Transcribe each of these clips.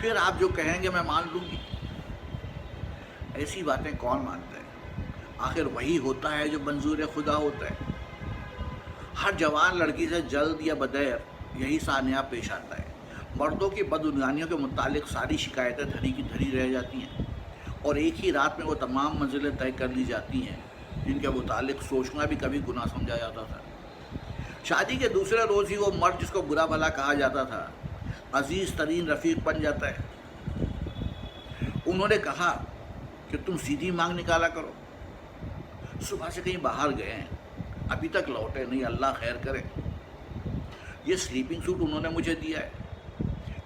پھر آپ جو کہیں گے میں مان لوں گی۔ ایسی باتیں کون مانتا ہے؟ آخر وہی ہوتا ہے جو منظور خدا ہوتا ہے۔ ہر جوان لڑکی سے جلد یا بدیر یہی سانحہ پیش آتا ہے۔ مردوں کی بدعنوانیوں کے متعلق ساری شکایتیں دھری کی دھری رہ جاتی ہیں، اور ایک ہی رات میں وہ تمام منزلیں طے کر لی جاتی ہیں جن کے متعلق سوچنا بھی کبھی گناہ سمجھا جاتا تھا۔ شادی کے دوسرے روز ہی وہ مرد جس کو برا بھلا کہا جاتا تھا عزیز ترین رفیق بن جاتا ہے۔ انہوں نے کہا کہ تم سیدھی مانگ نکالا کرو۔ صبح سے کہیں باہر گئے ہیں، ابھی تک لوٹے نہیں، اللہ خیر کرے۔ یہ سلیپنگ سوٹ انہوں نے مجھے دیا ہے،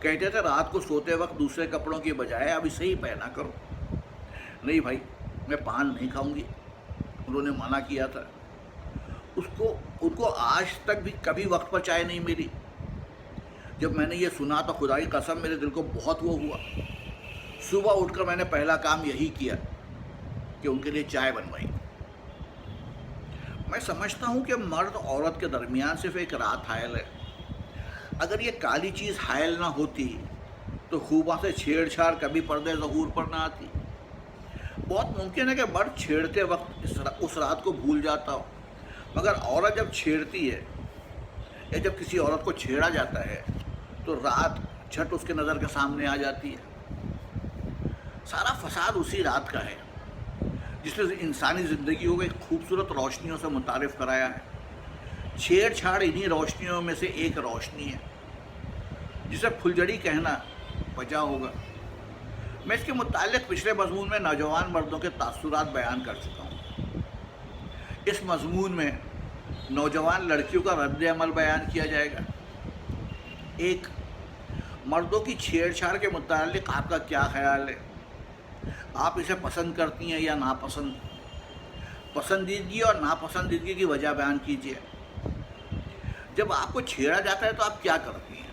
کہتے تھے رات کو سوتے وقت دوسرے کپڑوں کی بجائے اب اسے ہی پہنا کرو۔ نہیں بھائی، میں پان نہیں کھاؤں گی، انہوں نے منع کیا تھا۔ ان کو آج تک بھی کبھی وقت پر چائے نہیں ملی۔ جب میں نے یہ سنا تو خدا کی قسم میرے دل کو بہت وہ ہوا۔ صبح اٹھ کر میں نے پہلا کام یہی کیا کہ ان کے لیے چائے بنوائی۔ میں سمجھتا ہوں کہ مرد عورت کے درمیان صرف ایک رات حائل ہے۔ اگر یہ کالی چیز حائل نہ ہوتی تو خوباں سے چھیڑ چھاڑ کبھی پردے ظہور پر نہ آتی۔ بہت ممکن ہے کہ مرد چھیڑتے وقت اس رات کو بھول جاتا ہو، مگر عورت جب چھیڑتی ہے یا جب کسی عورت کو چھیڑا جاتا ہے تو رات جھٹ اس کے نظر کے سامنے آ جاتی ہے۔ سارا فساد اسی رات کا ہے جس نے انسانی زندگی کو ایک خوبصورت روشنیوں سے متعارف کرایا ہے۔ چھیڑ چھاڑ انہی روشنیوں میں سے ایک روشنی ہے جسے پھلجڑی کہنا بجا ہوگا۔ میں اس کے متعلق پچھلے مضمون میں نوجوان مردوں کے تاثرات بیان کر چکا ہوں۔ اس مضمون میں نوجوان لڑکیوں کا رد عمل بیان کیا جائے گا۔ ایک، مردوں کی چھیڑ چھاڑ کے متعلق آپ کا کیا خیال ہے؟ آپ اسے پسند کرتی ہیں یا ناپسند؟ پسندیدگی اور ناپسندیدگی کی وجہ بیان کیجیے۔ جب آپ کو چھیڑا جاتا ہے تو آپ کیا کرتی ہیں؟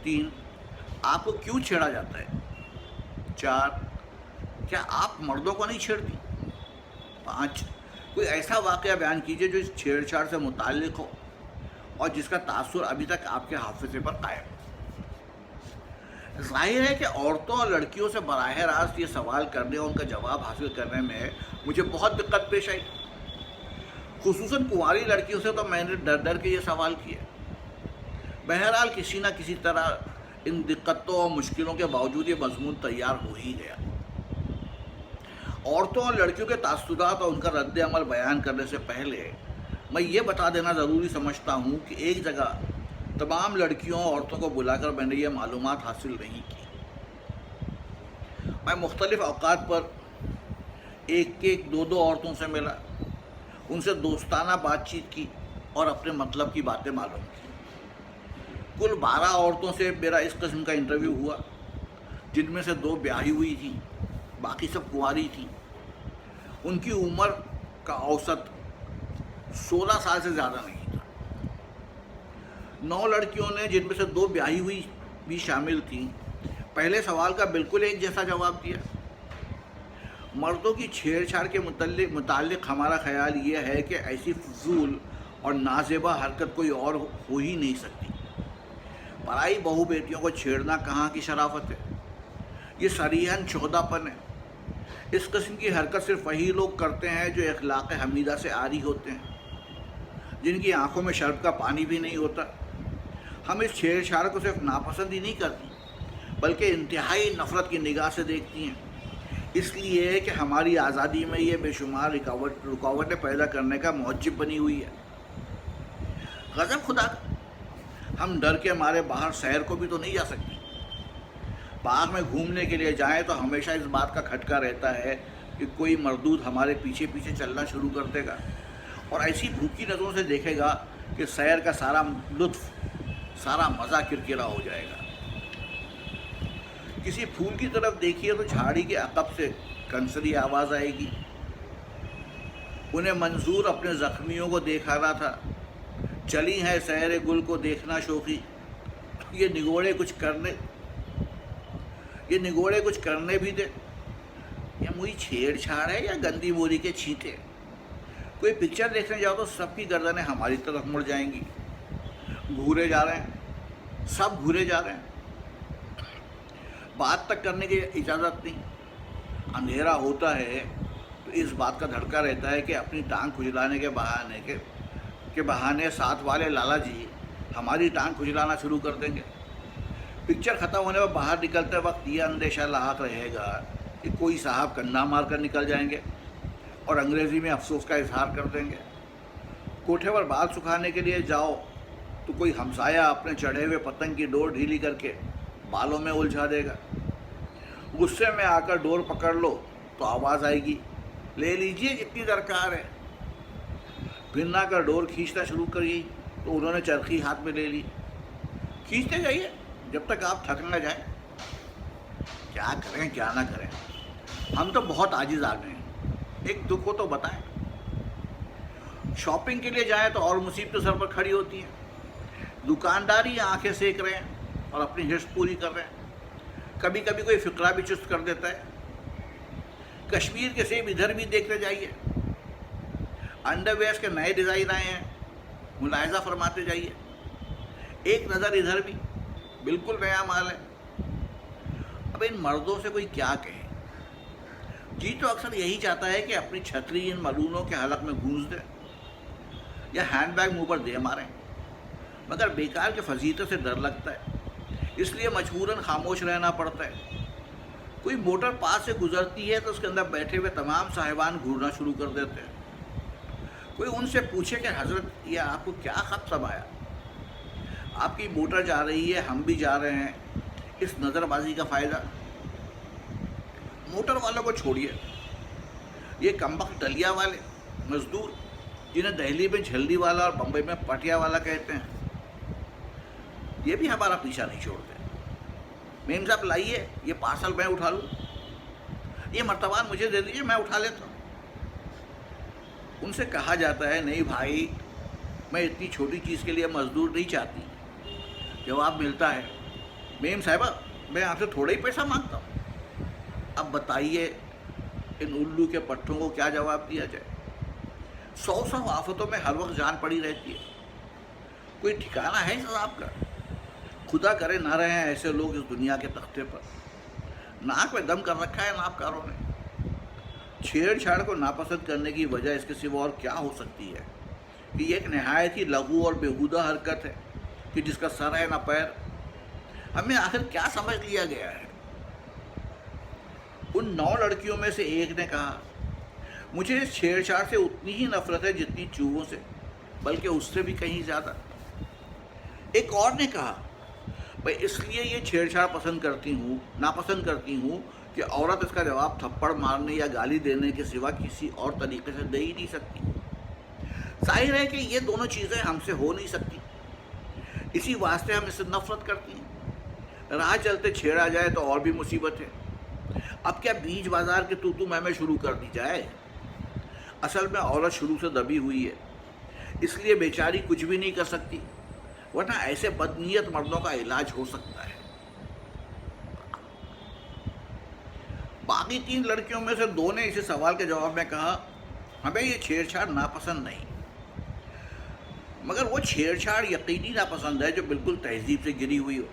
3، آپ کو کیوں چھیڑا جاتا ہے؟ 4، کیا آپ مردوں کو نہیں چھیڑتی؟ 5، کوئی ایسا واقعہ بیان کیجیے جو اس چھیڑ چھاڑ سے متعلق ہو اور جس کا تاثر ابھی تک آپ کے حافظے پر قائم ہے۔ ظاہر ہے کہ عورتوں اور لڑکیوں سے براہ راست یہ سوال کرنے اور ان کا جواب حاصل کرنے میں مجھے بہت دقت پیش آئی۔ خصوصاً کنواری لڑکیوں سے تو میں نے ڈر ڈر کے یہ سوال کیا۔ بہرحال کسی نہ کسی طرح ان دقتوں اور مشکلوں کے باوجود یہ مضمون تیار ہو ہی گیا۔ عورتوں اور لڑکیوں کے تاثرات اور ان کا رد عمل بیان کرنے سے پہلے میں یہ بتا دینا ضروری سمجھتا ہوں کہ ایک جگہ تمام لڑکیوں اور عورتوں کو بلا کر میں نے یہ معلومات حاصل نہیں کی۔ میں مختلف اوقات پر ایک دو عورتوں سے ملا، ان سے دوستانہ بات چیت کی اور اپنے مطلب کی باتیں معلوم کی۔ کل 12 عورتوں سے میرا اس قسم کا انٹرویو ہوا، جن میں سے 2 بیاہی ہوئی تھیں، باقی سب کنواری تھیں۔ ان کی عمر کا اوسط 16 سال سے زیادہ نہیں تھا۔ 9 لڑکیوں نے، جن میں سے 2 بیاہی ہوئی بھی شامل تھیں، پہلے سوال کا بالکل ایک جیسا جواب دیا۔ مردوں کی چھیڑ چھاڑ کے متعلق ہمارا خیال یہ ہے کہ ایسی فضول اور نازیبا حرکت کوئی اور ہو ہی نہیں سکتی۔ پرائی بہو بیٹیوں کو چھیڑنا کہاں کی شرافت ہے؟ یہ صریحاً چودہ پن ہے۔ اس قسم کی حرکت صرف وہی لوگ کرتے ہیں جو اخلاق حمیدہ سے عاری ہوتے ہیں، جن کی آنکھوں میں شرب کا پانی بھی نہیں ہوتا۔ ہم اس چھیڑ چھاڑ کو صرف ناپسند ہی نہیں کرتی بلکہ انتہائی نفرت کی نگاہ سے دیکھتی ہیں، اس لیے کہ ہماری آزادی میں یہ بے شمار رکاوٹیں پیدا کرنے کا موجب بنی ہوئی ہے۔ غضب خدا کا، ہم ڈر کے مارے باہر سیر کو بھی تو نہیں جا سکتے۔ باغ میں گھومنے کے لیے جائیں تو ہمیشہ اس بات کا کھٹکا رہتا ہے کہ کوئی مردود ہمارے پیچھے پیچھے چلنا شروع کر دے گا اور ایسی بھوکی نظروں سے دیکھے گا کہ سیر کا سارا لطف، سارا مزہ کرکرا ہو جائے گا۔ کسی پھول کی طرف دیکھیے تو جھاڑی کے عقب سے کنسری آواز آئے گی۔ انہیں منظور اپنے زخمیوں کو دیکھا رہا تھا، چلی ہے سیر گل کو دیکھنا شوخی۔ یہ نگوڑے کچھ کرنے بھی دے۔ یہ مجھے چھیڑ چھاڑ ہے یا گندی موری کے چھینٹے؟ کوئی پکچر دیکھنے جاؤ تو سب کی گردنیں ہماری طرف مڑ جائیں گی۔ گھورے جا رہے ہیں، سب گھورے جا رہے ہیں۔ بات تک کرنے کی اجازت نہیں. اندھیرا ہوتا ہے تو اس بات کا دھڑکا رہتا ہے کہ اپنی ٹانگ کھجلانے کے بہانے ساتھ والے لالا جی ہماری ٹانگ کھجلانا شروع کر دیں گے. پکچر ختم ہونے پر باہر نکلتے وقت یہ اندیشہ لاحق رہے گا کہ کوئی صاحب کندھا مار کر نکل جائیں گے اور انگریزی میں افسوس کا اظہار کر دیں گے. کوٹھے پر بال سکھانے کے لیے جاؤ تو کوئی ہمسایہ اپنے چڑھے ہوئے پتنگ کی ڈور ڈھیلی کر کے بالوں میں الجھا دے گا. غصے میں آ کر ڈور پکڑ لو تو آواز آئے گی، لے لیجئے جتنی درکار ہے. پھر آ کر ڈور کھینچنا شروع کری تو انہوں نے چرخی ہاتھ میں لے لی. کھینچتے جائیے جب تک آپ تھک نہ جائیں. کیا کریں کیا نہ کریں، ہم تو بہت عاجز آ گئے ہیں. ایک دکھ ہو تو بتائیں. شاپنگ کے لیے جائیں تو اور مصیبتیں سر پر کھڑی ہوتی ہیں. دکانداری آنکھیں سیک رہے ہیں اور اپنی ہرس پوری کر رہے ہیں. کبھی کبھی کوئی فقرہ بھی چست کر دیتا ہے. کشمیر کے سیب ادھر بھی دیکھتے جائیے. انڈر ویئرس کے نئے ڈیزائن آئے ہیں، ملاحظہ فرماتے جائیے. ایک نظر ادھر بھی، بالکل نیا مال ہے. اب ان مردوں سے کوئی کیا کہے. جی تو اکثر یہی چاہتا ہے کہ اپنی چھتری ان ملونوں کے حلق میں گونج دے یا ہینڈ بیگ منہ پر دے ماریں، مگر بیکار کے فضیلت سے ڈر لگتا ہے، اس لیے مجبوراً خاموش رہنا پڑتا ہے. کوئی موٹر پاس سے گزرتی ہے تو اس کے اندر بیٹھے ہوئے تمام صاحبان گھورنا شروع کر دیتے ہیں. کوئی ان سے پوچھے کہ حضرت یہ آپ کو کیا خط سمایا، آپ کی موٹر جا رہی ہے، ہم بھی جا رہے ہیں، اس نظر بازی کا فائدہ. موٹر والوں کو چھوڑیے، یہ کمبخت ڈلیا والے مزدور جنہیں دہلی میں جھلدی والا اور بمبئی میں پٹیا والا کہتے ہیں، یہ بھی ہمارا پیچھا نہیں چھوڑتے. میم صاحب لائیے یہ پارسل میں اٹھا لوں، یہ مرتبان مجھے دے دیجیے میں اٹھا لیتا ہوں. ان سے کہا جاتا ہے نہیں بھائی، میں اتنی چھوٹی چیز کے لیے مزدور نہیں چاہتی. جواب ملتا ہے، میم صاحبہ میں آپ سے تھوڑا ہی پیسہ مانگتا ہوں. اب بتائیے ان الو کے پٹھوں کو کیا جواب دیا جائے. 100 آفتوں میں ہر وقت جان پڑی رہتی ہے. کوئی ٹھکانہ ہے اس عذاب کا؟ خدا کرے نہ رہے ہیں ایسے لوگ اس دنیا کے تختے پر. ناک میں دم کر رکھا ہے نابکاروں نے. چھیڑ چھاڑ کو ناپسند کرنے کی وجہ اس کے سوا اور کیا ہو سکتی ہے کہ یہ ایک نہایت ہی لغو اور بیہودہ حرکت ہے کہ جس کا سر ہے نہ پیر. ہمیں آخر کیا سمجھ لیا گیا ہے؟ ان 9 لڑکیوں میں سے ایک نے کہا، مجھے اس چھیڑ چھاڑ سے اتنی ہی نفرت ہے جتنی چوہوں سے، بلکہ اس سے بھی کہیں زیادہ. ایک اور نے کہا، بھائی اس لیے یہ چھیڑ چھاڑ ناپسند کرتی ہوں کہ عورت اس کا جواب تھپڑ مارنے یا گالی دینے کے سوا کسی اور طریقے سے دے ہی نہیں سکتی. ظاہر ہے کہ یہ دونوں چیزیں ہم سے ہو نہیں سکتی، اسی واسطے ہم اس سے نفرت کرتی ہیں. راہ چلتے چھیڑا جائے تو اور بھی مصیبت ہے. اب کیا بیچ بازار کے تو میں شروع کر دی جائے؟ اصل میں عورت شروع سے دبی ہوئی ہے، اس لیے بیچاری کچھ بھی نہیں کر سکتی، ورنہ ایسے بدنیت مردوں کا علاج ہو سکتا ہے. باقی 3 لڑکیوں میں سے 2 نے اسی سوال کے جواب میں کہا، ہمیں یہ چھیڑ چھاڑ ناپسند نہیں، مگر وہ چھیڑ چھاڑ یقینی ناپسند ہے جو بالکل تہذیب سے گری ہوئی ہو،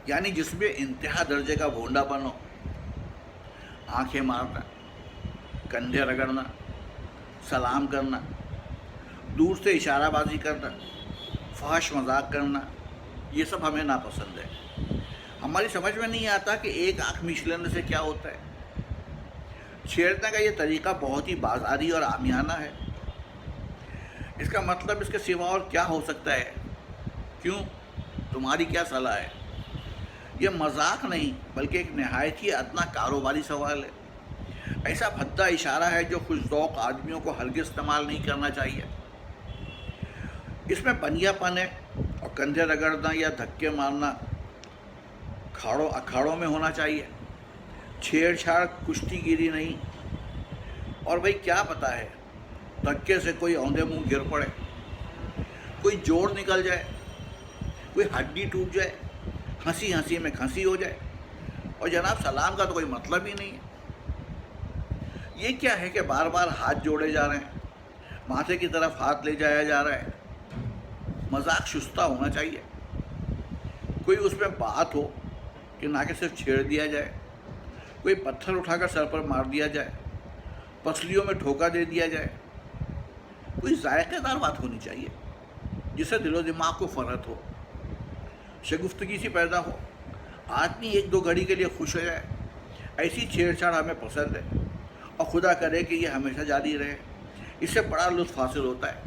یعنی جس میں انتہا درجے کا بھونڈا پن ہو. آنکھیں مارنا، کندھے رگڑنا، سلام کرنا، دور سے اشارہ بازی کرنا، فحش مذاق کرنا، یہ سب ہمیں ناپسند ہے. ہماری سمجھ میں نہیں آتا کہ ایک آنکھ میچ لینے سے کیا ہوتا ہے. چھیڑنے کا یہ طریقہ بہت ہی بازاری اور عامیانہ ہے. اس کا مطلب اس کے سوا اور کیا ہو سکتا ہے؟ کیوں، تمہاری کیا صلاح ہے؟ یہ مذاق نہیں بلکہ ایک نہایت ہی ادنا کاروباری سوال ہے. ایسا بھدا اشارہ ہے جو خوش ذوق آدمیوں کو ہرگز استعمال نہیں کرنا چاہیے. اس میں بنیا پن ہے اور کندھے رگڑنا یا دھکے مارنا اکھاڑوں میں ہونا چاہیے. چھیڑ چھاڑ کشتی گیری نہیں. اور بھئی کیا پتہ ہے، دھکے سے کوئی اوندھے منہ گر پڑے، کوئی جوڑ نکل جائے، کوئی ہڈی ٹوٹ جائے، ہنسی میں کھنسی ہو جائے، اور جناب سلام کا تو کوئی مطلب ہی نہیں ہے. یہ کیا ہے کہ بار بار ہاتھ جوڑے جا رہے ہیں، ماتھے کی طرف ہاتھ لے جایا جا رہا ہے. مذاق شستہ ہونا چاہیے. کوئی اس میں بات ہو کہ نہ کہ صرف چھیڑ دیا جائے، کوئی پتھر اٹھا کر سر پر مار دیا جائے، پسلیوں میں ٹھوکا دے دیا جائے. کوئی ذائقہ دار بات ہونی چاہیے جس سے دل و دماغ کو فرحت ہو، شگفتگی سی پیدا ہو، آدمی ایک دو گھڑی کے لیے خوش ہو جائے. ایسی چھیڑ چھاڑ ہمیں پسند ہے، اور خدا کرے کہ یہ ہمیشہ جاری رہے. اس سے بڑا لطف حاصل ہوتا ہے.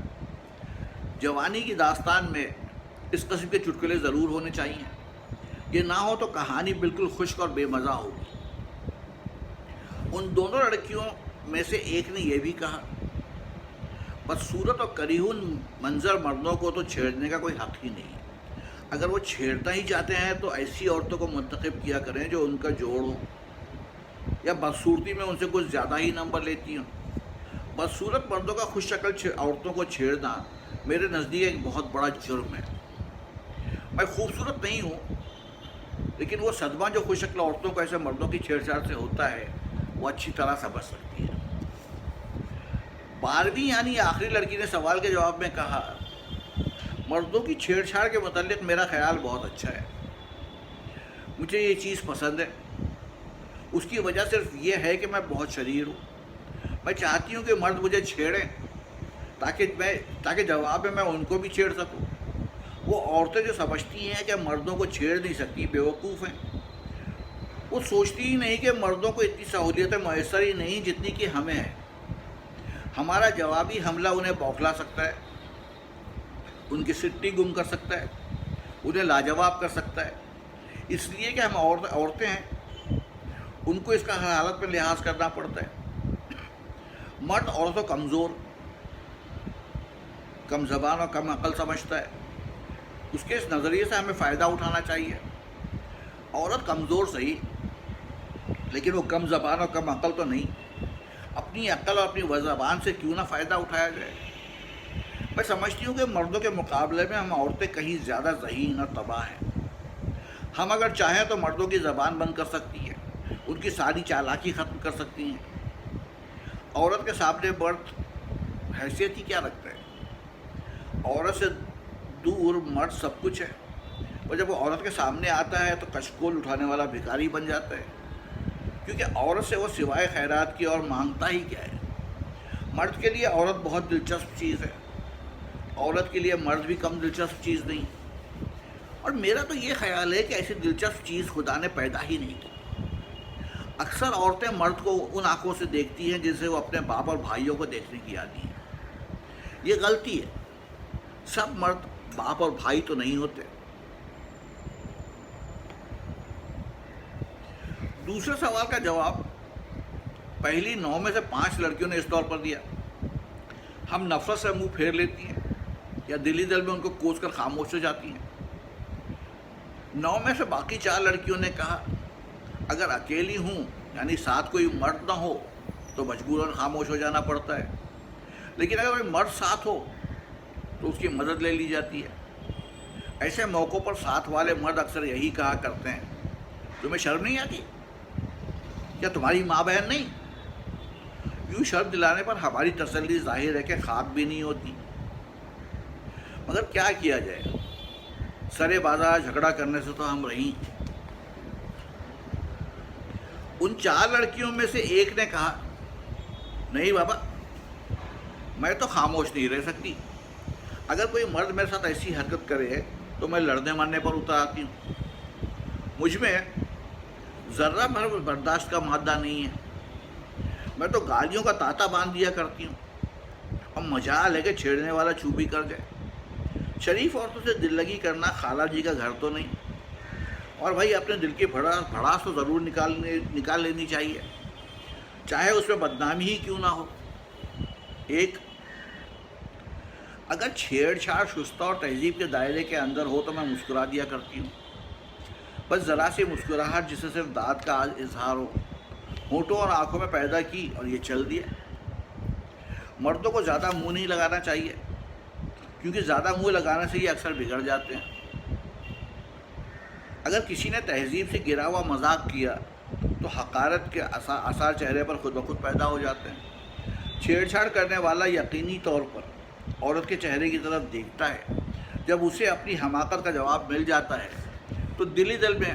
جوانی کی داستان میں اس قسم کے چٹکلے ضرور ہونے چاہیے. یہ نہ ہو تو کہانی بالکل خشک اور بے مزہ ہوگی. ان دونوں لڑکیوں میں سے ایک نے یہ بھی کہا، بدصورت اور کریہون منظر مردوں کو تو چھیڑنے کا کوئی حق ہی نہیں ہے. اگر وہ چھیڑنا ہی چاہتے ہیں تو ایسی عورتوں کو منتخب کیا کریں جو ان کا جوڑ ہو، یا بدصورتی میں ان سے کچھ زیادہ ہی نمبر لیتی ہوں. بدصورت مردوں کا خوش شکل عورتوں کو چھیڑنا میرے نزدیک ایک بہت بڑا جرم ہے. میں خوبصورت نہیں ہوں، لیکن وہ صدمہ جو خوش شکل عورتوں کو ایسے مردوں کی چھیڑ چھاڑ سے ہوتا ہے وہ اچھی طرح سمجھ سکتی ہے. 12ویں یعنی آخری لڑکی نے سوال کے جواب میں کہا، مردوں کی چھیڑ چھاڑ کے متعلق میرا خیال بہت اچھا ہے. مجھے یہ چیز پسند ہے. اس کی وجہ صرف یہ ہے کہ میں بہت شریر ہوں. میں چاہتی ہوں کہ مرد مجھے چھیڑیں تاکہ جواب میں ان کو بھی چھیڑ سکوں. وہ عورتیں جو سمجھتی ہیں کہ مردوں کو چھیڑ نہیں سکتی بیوقوف ہیں. وہ سوچتی ہی نہیں کہ مردوں کو اتنی سہولیتیں میسر ہی نہیں جتنی کہ ہمیں ہے. ہمارا جوابی حملہ انہیں بوکھلا سکتا ہے، ان کی سٹی گم کر سکتا ہے، انہیں لاجواب کر سکتا ہے. اس لیے کہ ہم عورتیں ہیں، ان کو اس کا ہر حالت میں لحاظ کرنا پڑتا ہے. مرد عورتوں کمزور، کم زبان اور کم عقل سمجھتا ہے. اس کے اس نظریے سے ہمیں فائدہ اٹھانا چاہیے. عورت کمزور صحیح، لیکن وہ کم زبان اور کم عقل تو نہیں. اپنی عقل اور اپنی زبان سے کیوں نہ فائدہ اٹھایا جائے. میں سمجھتی ہوں کہ مردوں کے مقابلے میں ہم عورتیں کہیں زیادہ ذہین اور تباہ ہیں. ہم اگر چاہیں تو مردوں کی زبان بند کر سکتی ہیں، ان کی ساری چالاکی ختم کر سکتی ہیں. عورت کے سامنے مرد حیثیت ہی کیا رکھتا ہے. عورت سے دور مرد سب کچھ ہے، اور جب وہ عورت کے سامنے آتا ہے تو کشکول اٹھانے والا بھکاری بن جاتا ہے. کیونکہ عورت سے وہ سوائے خیرات کی اور مانگتا ہی کیا ہے. مرد کے لیے عورت بہت دلچسپ چیز ہے، عورت کے لیے مرد بھی کم دلچسپ چیز نہیں. اور میرا تو یہ خیال ہے کہ ایسی دلچسپ چیز خدا نے پیدا ہی نہیں کی. اکثر عورتیں مرد کو ان آنکھوں سے دیکھتی ہیں جن سے وہ اپنے باپ اور بھائیوں کو دیکھنے کی آتی ہیں. یہ غلطی ہے. سب مرد باپ اور بھائی تو نہیں ہوتے. دوسرے سوال کا جواب پہلی 9 میں سے 5 لڑکیوں نے اس طور پر دیا، ہم نفرت سے منہ پھیر لیتی ہیں یا دلی دل میں ان کو کوس کر خاموش ہو جاتی ہیں. 9 میں سے باقی 4 لڑکیوں نے کہا، اگر اکیلی ہوں یعنی ساتھ کوئی مرد نہ ہو تو مجبوراً خاموش ہو جانا پڑتا ہے، لیکن اگر کوئی مرد ساتھ ہو تو اس کی مدد لے لی جاتی ہے. ایسے موقعوں پر ساتھ والے مرد اکثر یہی کہا کرتے ہیں، تمہیں شرم نہیں آتی؟ کیا تمہاری ماں بہن نہیں؟ یوں شرم دلانے پر ہماری تسلی ظاہر ہے کہ خاک بھی نہیں ہوتی. مگر کیا کیا جائے، سرے بازار جھگڑا کرنے سے تو ہم رہیں. ان 4 لڑکیوں میں سے ایک نے کہا، نہیں بابا، میں تو خاموش نہیں رہ سکتی. اگر کوئی مرد میرے ساتھ ایسی حرکت کرے تو میں لڑنے مرنے پر اتر آتی ہوں. مجھ میں ذرہ بھر برداشت کا مادہ نہیں ہے. میں تو گالیوں کا تاتا باندھ دیا کرتی ہوں. اب مجال ہے کہ چھیڑنے والا چوب ہی کر جائے. شریف عورتوں سے دل لگی کرنا خالہ جی کا گھر تو نہیں. اور بھائی اپنے دل کی بھڑاس تو ضرور نکال لینی چاہیے، چاہے اس میں بدنامی ہی کیوں نہ ہو. ایک، اگر چھیڑ چھاڑ شستہ اور تہذیب کے دائرے کے اندر ہو تو میں مسکرا دیا کرتی ہوں. بس ذرا سی مسکراہٹ جسے صرف دانت کا اظہار ہو، ہونٹوں اور آنکھوں میں پیدا کی اور یہ چل دیا. مردوں کو زیادہ منہ نہیں لگانا چاہیے، کیونکہ زیادہ منہ لگانے سے یہ اکثر بگڑ جاتے ہیں. اگر کسی نے تہذیب سے گرا ہوا مذاق کیا تو حقارت کے آثار چہرے پر خود بخود پیدا ہو جاتے ہیں. چھیڑ چھاڑ کرنے والا یقینی طور پر عورت کے چہرے کی طرف دیکھتا ہے. جب اسے اپنی حماقت کا جواب مل جاتا ہے تو دل ہی دل میں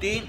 3,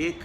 1,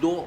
2,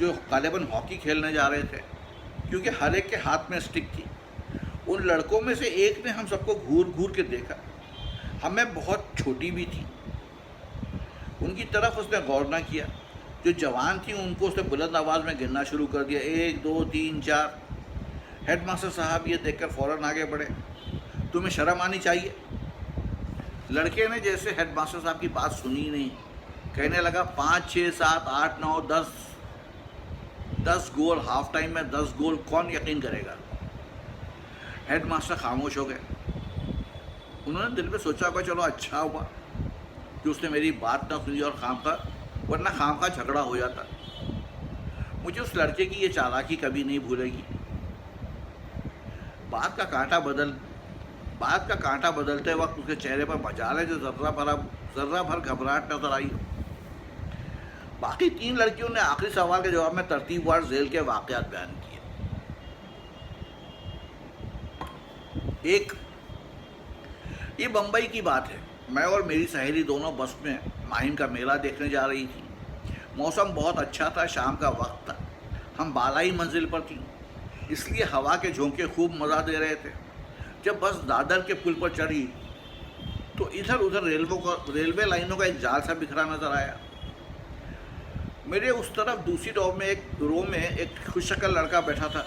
جو غالباً ہاکی کھیلنے جا رہے تھے، کیونکہ ہر ایک کے ہاتھ میں اسٹک تھی۔ ان لڑکوں میں سے ایک نے ہم سب کو گھور گھور کے دیکھا، ہمیں بہت چھوٹی بھی تھی، ان کی طرف اس نے غور نہ کیا۔ جو جوان تھیں ان کو اس نے بلند آواز میں گننا شروع کر دیا، 1 2 3 4۔ ہیڈ ماسٹر صاحب یہ دیکھ کر فوراً آگے بڑھے، تمہیں شرم آنی چاہیے۔ لڑکے نے جیسے ہیڈ ماسٹر صاحب کی بات سنی نہیں، کہنے لگا 5 6 7 8 9 10 گول، ہاف ٹائم میں 10 گول کون یقین کرے گا؟ ہیڈ ماسٹر خاموش ہو گئے۔ انہوں نے دل میں سوچا کہ چلو اچھا ہوا کہ اس نے میری بات نہ سنی اور ورنہ خام کا جھگڑا ہو جاتا۔ مجھے اس لڑکے کی یہ چالاکی کبھی نہیں بھولے گی۔ بات کا کانٹا بدلتے وقت اس کے چہرے پر مجال ہے جو ذرہ بھر گھبراہٹ نظر آئی۔ باقی 3 لڑکیوں نے آخری سوال کے جواب میں ترتیب وار ذیل کے واقعات بیان کیے۔ 1، یہ بمبئی کی بات ہے، میں اور میری سہیلی دونوں بس میں ماہم کا میلہ دیکھنے جا رہی تھی۔ موسم بہت اچھا تھا، شام کا وقت تھا، ہم بالائی منزل پر تھیں، اس لیے ہوا کے جھونکے خوب مزہ دے رہے تھے۔ جب بس دادر کے پل پر چڑھی تو ادھر ادھر ریلوے لائنوں کا ایک جال سا بکھرا نظر آیا۔ میرے اس طرف دوسری رو میں ایک خوش شکل لڑکا بیٹھا تھا۔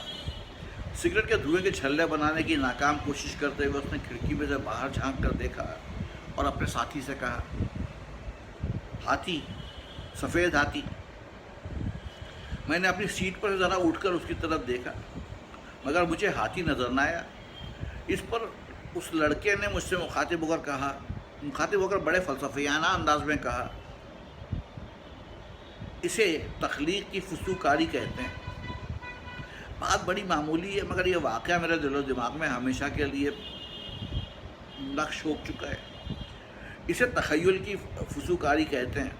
سگریٹ کے دھوئیں کے چھلے بنانے کی ناکام کوشش کرتے ہوئے اس نے کھڑکی میں سے باہر جھانک کر دیکھا اور اپنے ساتھی سے کہا، ہاتھی، سفید ہاتھی۔ میں نے اپنی سیٹ پر ذرا اٹھ کر اس کی طرف دیکھا، مگر مجھے ہاتھی نظر نہ آیا۔ اس پر اس لڑکے نے مجھ سے مخاطب ہو کر بڑے فلسفیانہ انداز میں کہا، اسے تخلیق کی فسوکاری کہتے ہیں۔ بات بڑی معمولی ہے، مگر یہ واقعہ میرے دل و دماغ میں ہمیشہ کے لیے نقش ہو چکا ہے۔ اسے تخیل کی فسوکاری کہتے ہیں۔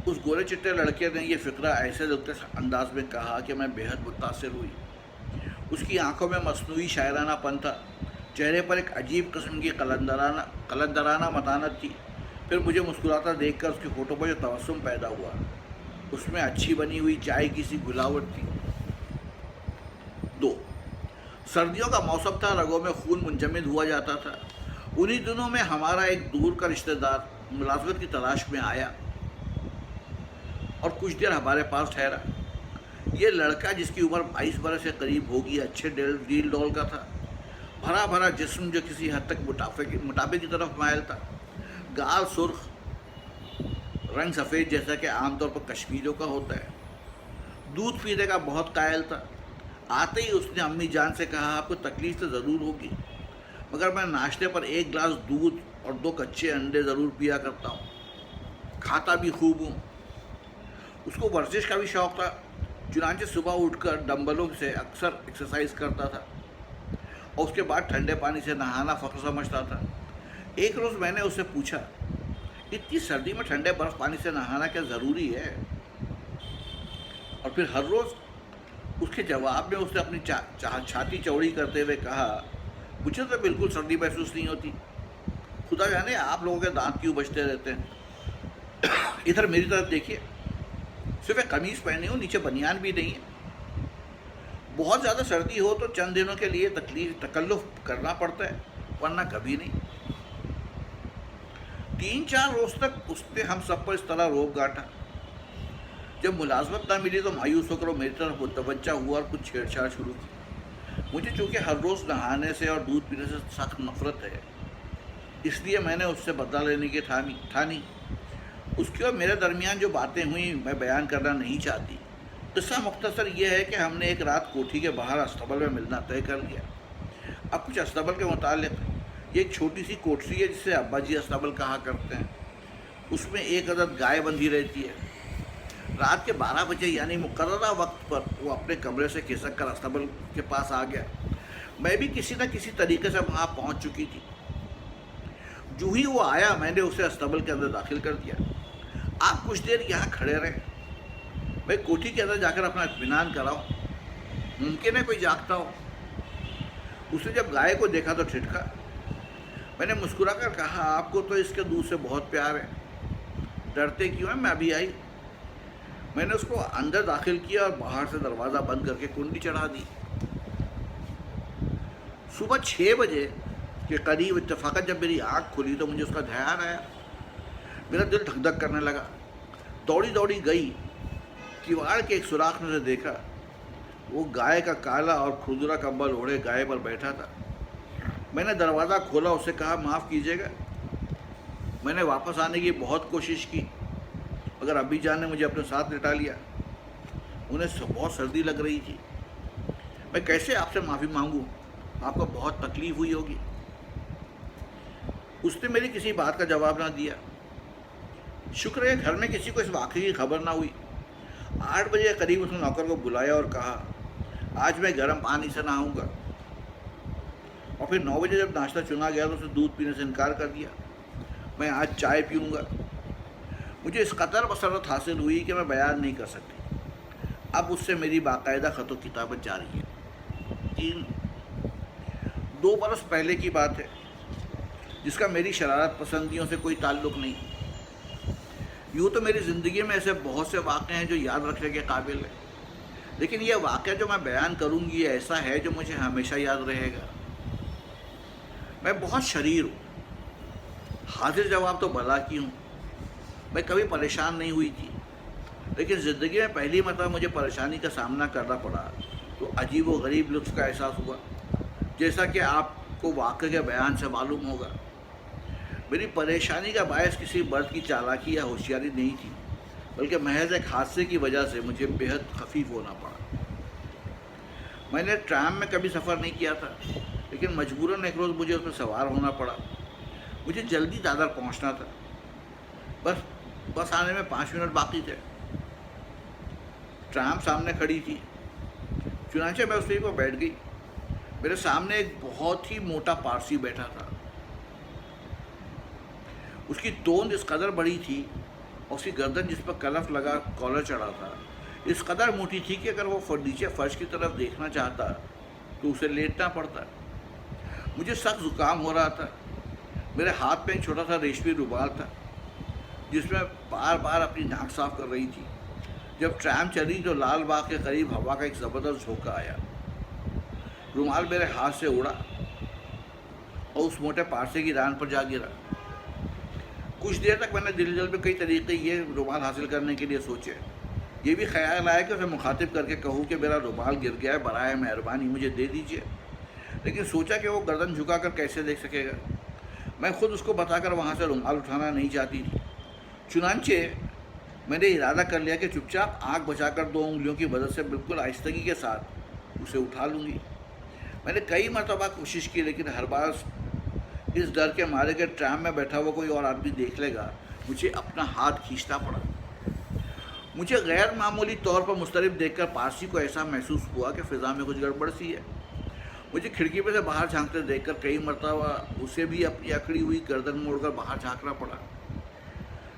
اس گورے چٹے لڑکے نے یہ فقرہ ایسے دلکش انداز میں کہا کہ میں بے حد متاثر ہوئی۔ اس کی آنکھوں میں مصنوعی شاعرانہ پن تھا، چہرے پر ایک عجیب قسم کی قلندرانہ متانت تھی۔ پھر مجھے مسکراتا دیکھ کر اس کے ہونٹوں پر جو تبسم پیدا ہوا، اس میں اچھی بنی ہوئی چائے کی سی گھلاوٹ تھی۔ 2، سردیوں کا موسم تھا، رگوں میں خون منجمد ہوا جاتا تھا۔ انہی دنوں میں ہمارا ایک دور کا رشتہ دار ملازمت کی تلاش میں آیا اور کچھ دیر ہمارے پاس ٹھہرا۔ یہ لڑکا جس کی عمر 22 برس سے قریب ہوگی، اچھے ڈیل ڈول کا تھا، بھرا بھرا جسم جو کسی حد تک موٹاپے کی طرف مائل تھا، گال سرخ، رنگ سفید جیسا کہ عام طور پر کشمیریوں کا ہوتا ہے۔ دودھ پینے کا بہت قائل تھا۔ آتے ہی اس نے امی جان سے کہا، آپ کو تکلیف تو ضرور ہوگی، مگر میں ناشتے پر 1 گلاس دودھ اور 2 کچے انڈے ضرور پیا کرتا ہوں، کھاتا بھی خوب ہوں۔ اس کو ورزش کا بھی شوق تھا، چنانچہ صبح اٹھ کر ڈمبلوں سے اکثر ایکسرسائز کرتا تھا اور اس کے بعد ٹھنڈے پانی سے نہانا فخر سمجھتا تھا۔ ایک روز میں نے اس سے پوچھا، اتنی سردی میں ٹھنڈے برف پانی سے نہانا کیا ضروری ہے؟ اور پھر ہر روز اس کے جواب میں اس نے اپنی چھاتی چوڑی کرتے ہوئے کہا، مجھے تو بالکل سردی محسوس نہیں ہوتی، خدا جانے آپ لوگوں کے دانت کیوں بجتے رہتے ہیں۔ ادھر میری طرف دیکھیے، صرف ایک قمیض پہنی ہوں، نیچے بنیان بھی نہیں ہے۔ بہت زیادہ سردی ہو تو چند دنوں کے لیے تکلف کرنا پڑتا ہے، ورنہ کبھی نہیں۔ 3-4 روز تک اس نے ہم سب پر اس طرح روب گاٹا۔ جب ملازمت نہ ملی تو مایوس ہو کر وہ میری طرف متوجہ ہوا اور کچھ چھیڑ چھاڑ شروع کی۔ مجھے چونکہ ہر روز نہانے سے اور دودھ پینے سے سخت نفرت ہے، اس لیے میں نے اس سے بدلہ لینے کی ٹھانی۔ اس کی اور میرے درمیان جو باتیں ہوئیں میں بیان کرنا نہیں چاہتی۔ قصہ مختصر یہ ہے کہ ہم نے ایک رات کوٹھی کے باہر استبل میں ملنا طے کر لیا۔ اب کچھ استبل کے متعلق، یہ ایک چھوٹی سی کوٹری ہے جسے ابا جی استبل کہا کرتے ہیں۔ اس میں 1 عدد گائے بندھی رہتی ہے۔ رات کے 12 بجے یعنی مقررہ وقت پر وہ اپنے کمرے سے کھسک کر استبل کے پاس آ گیا۔ میں بھی کسی نہ کسی طریقے سے وہاں پہنچ چکی تھی۔ جو ہی وہ آیا میں نے اسے استبل کے اندر داخل کر دیا۔ آپ کچھ دیر یہاں کھڑے رہے، میں کوٹھی کے اندر جا کر اپنا اطمینان کراؤں، ممکن ہے کوئی جاگتا ہو۔ اس نے جب گائے کو دیکھا تو ٹھٹکا۔ میں نے مسکرا کر کہا، آپ کو تو اس کے دودھ سے بہت پیار ہے، ڈرتے کیوں ہیں؟ میں ابھی آئی۔ میں نے اس کو اندر داخل کیا اور باہر سے دروازہ بند کر کے کنڈی چڑھا دی۔ صبح 6 بجے کے قریب اتفاقاً جب میری آنکھ کھلی تو مجھے اس کا دھیان آیا۔ میرا دل دھک دھک کرنے لگا۔ دوڑی دوڑی گئی، کیواڑ کے ایک سوراخ میں سے دیکھا وہ گائے کا کالا اور کھردرا کمبل اوڑھے گائے پر بیٹھا تھا۔ میں نے دروازہ کھولا، اس سے کہا معاف کیجیے گا، میں نے واپس آنے کی بہت کوشش کی مگر ابی جان نے مجھے اپنے ساتھ لٹا لیا، انہیں بہت سردی لگ رہی تھی، میں کیسے آپ سے معافی مانگوں، آپ کو بہت تکلیف ہوئی ہوگی۔ اس نے میری کسی بات کا جواب نہ دیا۔ شکر ہے گھر میں کسی کو اس واقعے کی خبر نہ ہوئی۔ 8 بجے کے قریب اس نے نوکر کو بلایا اور کہا آج میں گرم پانی سے نہاؤں گا، اور پھر 9 بجے جب ناشتہ چنا گیا تو اسے دودھ پینے سے انکار کر دیا۔ میں آج چائے پیوں گا۔ مجھے اس قدر مسرت حاصل ہوئی کہ میں بیان نہیں کر سکتی۔ اب اس سے میری باقاعدہ خط و کتابت جاری ہے۔ 2 برس پہلے کی بات ہے، جس کا میری شرارت پسندیوں سے کوئی تعلق نہیں۔ یوں تو میری زندگی میں ایسے بہت سے واقعے ہیں جو یاد رکھنے کے قابل ہیں، لیکن یہ واقعہ جو میں بیان کروں گی یہ ایسا ہے جو مجھے ہمیشہ یاد رہے گا۔ میں بہت شریر ہوں، حاضر جواب تو بلا کی ہوں۔ میں کبھی پریشان نہیں ہوئی تھی، لیکن زندگی میں پہلی مرتبہ مجھے پریشانی کا سامنا کرنا پڑا تو عجیب و غریب لطف کا احساس ہوا، جیسا کہ آپ کو واقعے کے بیان سے معلوم ہوگا۔ میری پریشانی کا باعث کسی مرد کی چالاکی یا ہوشیاری نہیں تھی، بلکہ محض ایک حادثے کی وجہ سے مجھے بےحد خفیف ہونا پڑا۔ میں نے ٹرام میں کبھی سفر نہیں کیا تھا، لیکن مجبوراً ایک روز مجھے اس میں سوار ہونا پڑا۔ مجھے جلدی دادر پہنچنا تھا، بس آنے میں 5 منٹ باقی تھے۔ ٹرام سامنے کھڑی تھی، چنانچہ میں اس پر بیٹھ گئی۔ میرے سامنے ایک بہت ہی موٹا پارسی بیٹھا تھا۔ اس کی توند اس قدر بڑی تھی اور اس کی گردن جس پر کلف لگا کالر چڑھا تھا اس قدر موٹی تھی کہ اگر وہ نیچے فرش کی طرف دیکھنا چاہتا تو اسے لیٹنا پڑتا۔ مجھے سخت زکام ہو رہا تھا۔ میرے ہاتھ پہ ایک چھوٹا سا ریشمی رومال تھا جس میں بار بار اپنی ناک صاف کر رہی تھی۔ جب ٹرام چلی تو لال باغ کے قریب ہوا کا ایک زبردست جھونکا آیا، رومال میرے ہاتھ سے اڑا اور اس موٹے پارسے کی ران پر جا گرا۔ کچھ دیر تک میں نے دل جل میں کئی طریقے یہ رومال حاصل کرنے کے لیے سوچے۔ یہ بھی خیال آیا کہ اسے مخاطب کر کے کہوں کہ میرا رومال گر گیا ہے، برائے مہربانی مجھے دے دیجیے، لیکن سوچا کہ وہ گردن جھکا کر کیسے دیکھ سکے گا۔ میں خود اس کو بتا کر وہاں سے رومال اٹھانا نہیں چاہتی تھی۔ چنانچہ میں نے ارادہ کر لیا کہ چپ چاپ آنکھ بچا کر 2 انگلیوں کی مدد سے بالکل آہستگی کے ساتھ اسے اٹھا لوں گی۔ میں نے کئی مرتبہ کوشش کی، لیکن ہر بار اس ڈر کے مارے کہ ٹرام میں بیٹھا ہوا کوئی اور آدمی دیکھ لے گا مجھے اپنا ہاتھ کھینچنا پڑا۔ مجھے غیر معمولی طور پر مضطرب دیکھ کر پارسی کو ایسا محسوس ہوا کہ فضا میں کچھ گڑبڑ سی ہے۔ مجھے کھڑکی پہ سے باہر جھانکتے دیکھ کر کئی مرتبہ اسے بھی اپنی اکڑی ہوئی گردن موڑ کر باہر جھانکنا پڑا۔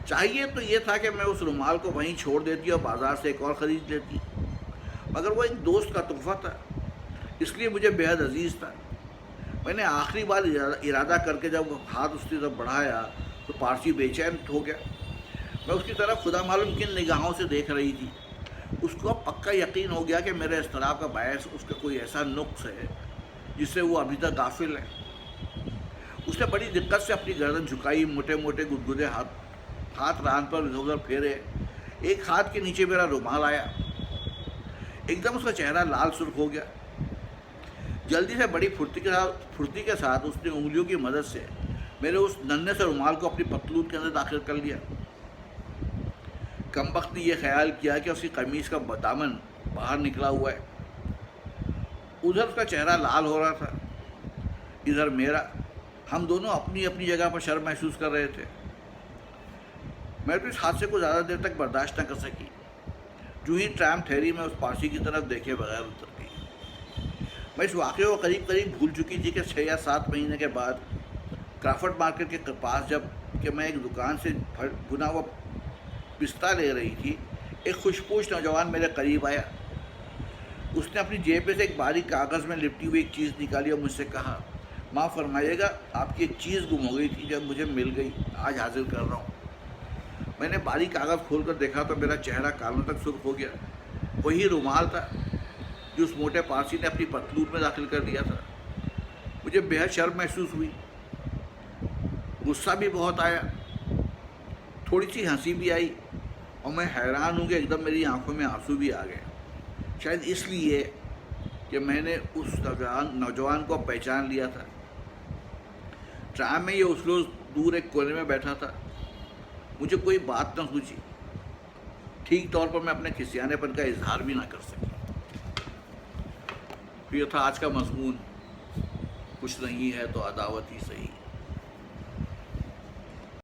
چاہیے تو یہ تھا کہ میں اس رومال کو وہیں چھوڑ دیتی اور بازار سے ایک اور خرید لیتی، مگر وہ ایک دوست کا تحفہ تھا، اس لیے مجھے بے حد عزیز تھا۔ میں نے آخری بار ارادہ کر کے جب ہاتھ اس کی طرف بڑھایا تو پارسی بے چین ہو گیا۔ میں اس کی طرف خدا معلوم کن نگاہوں سے دیکھ رہی تھی۔ اس کو اب پکا یقین ہو گیا کہ میرے اضطراب کا باعث اس کا کوئی ایسا نقص ہے جس سے وہ ابھی تک غافل ہے۔ اس نے بڑی دقت سے اپنی گردن جھکائی، موٹے موٹے گدگدے ہاتھ ران پر ادھر ادھر پھیرے۔ ایک ہاتھ کے نیچے میرا رومال آیا۔ ایک دم اس کا چہرہ لال سرخ ہو گیا۔ جلدی سے بڑی پھرتی کے ساتھ اس نے انگلیوں کی مدد سے میرے اس ننھے سے رومال کو اپنی پتلون کے اندر داخل کر لیا۔ کمبخت نے یہ خیال کیا کہ اس کی قمیص کا دامن باہر نکلا ہوا ہے۔ ادھر اس کا چہرہ لال ہو رہا تھا، ادھر میرا۔ ہم دونوں اپنی اپنی جگہ پر شرم محسوس کر رہے تھے۔ میں تو اس حادثے کو زیادہ دیر تک برداشت نہ کر سکی۔ جو ہی ٹرام ٹھہری میں اس پارسی کی طرف دیکھے بغیر اتر گئی۔ میں اس واقعے کو قریب بھول چکی تھی کہ 6 یا 7 مہینے کے بعد کرافٹ مارکیٹ کے پاس جب کہ میں ایک دکان سے بنا ہوا پستہ لے رہی تھی، ایک خوش پوش نوجوان میرے قریب آیا۔ اس نے اپنی جیب میں سے ایک باریک کاغذ میں لپٹی ہوئی ایک چیز نکالی اور مجھ سے کہا، معاف فرمائیے گا آپ کی ایک چیز گم ہو گئی تھی، جب مجھے مل گئی آج حاصل کر رہا ہوں۔ میں نے باریک کاغذ کھول کر دیکھا تو میرا چہرہ کانوں تک سرخ ہو گیا. وہی رومال تھا جو اس موٹے پارسی نے اپنی پتلون میں داخل کر دیا تھا. مجھے بے حد شرم محسوس ہوئی. غصہ بھی بہت آیا, تھوڑی سی ہنسی بھی آئی, اور میں حیران ہوں کہ ایک دم میری آنکھوں میں آنسو بھی آ گئے. شاید اس لیے کہ میں نے اس نوجوان کو پہچان لیا تھا. ٹرام میں یہ اس روز دور ایک کونے میں بیٹھا تھا. مجھے کوئی بات نہ سوچی. ٹھیک طور پر میں اپنے کھسیانے پن کا اظہار بھی نہ کر سکا. یہ تھا آج کا مضمون. کچھ نہیں ہے تو عداوت ہی صحیح.